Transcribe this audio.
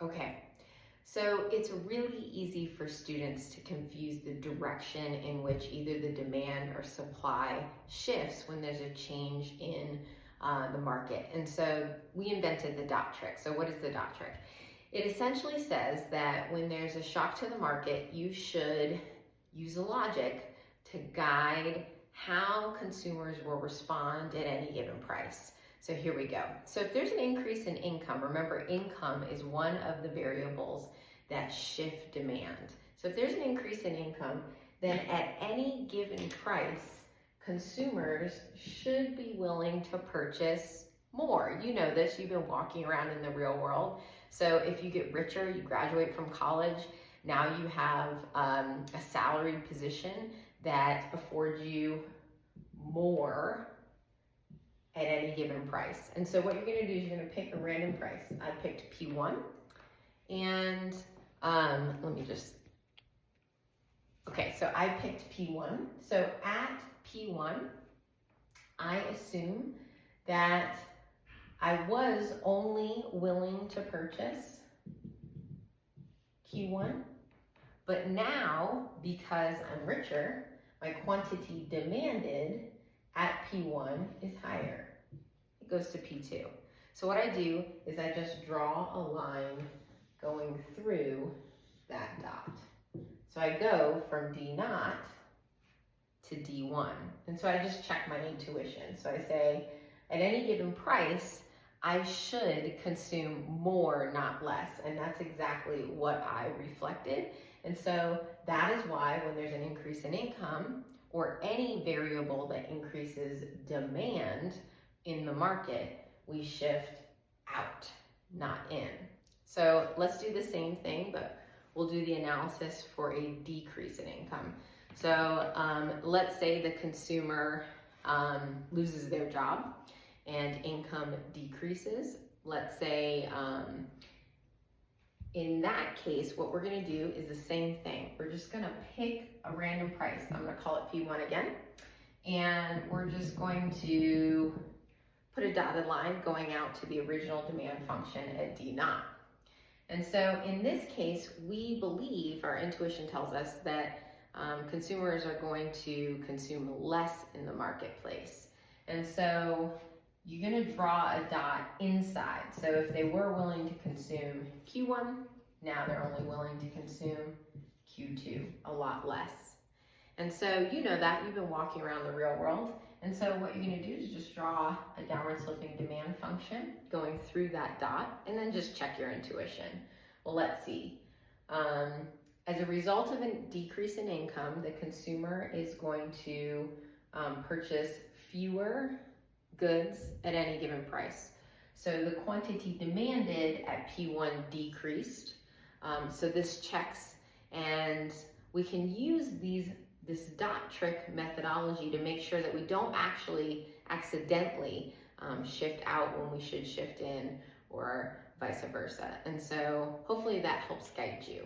Okay, so it's really easy for students to confuse the direction in which either the demand or supply shifts when there's a change in the market. And so we invented the dot trick. So what is the dot trick? It essentially says that when there's a shock to the market, you should use a logic to guide how consumers will respond at any given price. So here we go. So if there's an increase in income, remember income is one of the variables that shift demand. So if there's an increase in income, then at any given price, consumers should be willing to purchase more. You know this, you've been walking around in the real world. So if you get richer, you graduate from college, now you have a salaried position that affords you more at any given price. And so what you're gonna do is you're gonna pick a random price. I picked P1, and okay, so I picked P1. So at P1, I assume that I was only willing to purchase Q1, but now, because I'm richer, my quantity demanded at P1 is higher. It goes to P2. So what I do is I just draw a line going through that dot. So I go from D naught to D1. And so I just check my intuition. So I say, at any given price, I should consume more, not less. And that's exactly what I reflected. And so that is why when there's an increase in income, or any variable that increases demand in the market, we shift out, not in. So let's do the same thing, but we'll do the analysis for a decrease in income. So let's say the consumer loses their job and income decreases. Let's say in that case, what we're gonna do is the same thing. We're just gonna pick a random price. I'm gonna call it P1 again. And we're just going to put a dotted line going out to the original demand function at D naught. And so in this case, we believe, our intuition tells us that consumers are going to consume less in the marketplace. And so you're gonna draw a dot inside. So if they were willing to consume Q1, now they're only willing to consume Q2, a lot less. And so you know that, you've been walking around the real world. And so what you're gonna do is just draw a downward sloping demand function going through that dot, and then just check your intuition. Well, let's see. As a result of a decrease in income, the consumer is going to purchase fewer goods at any given price. So the quantity demanded at P1 decreased. So this checks, and we can use this dot trick methodology to make sure that we don't actually accidentally shift out when we should shift in, or vice versa. And so hopefully that helps guide you.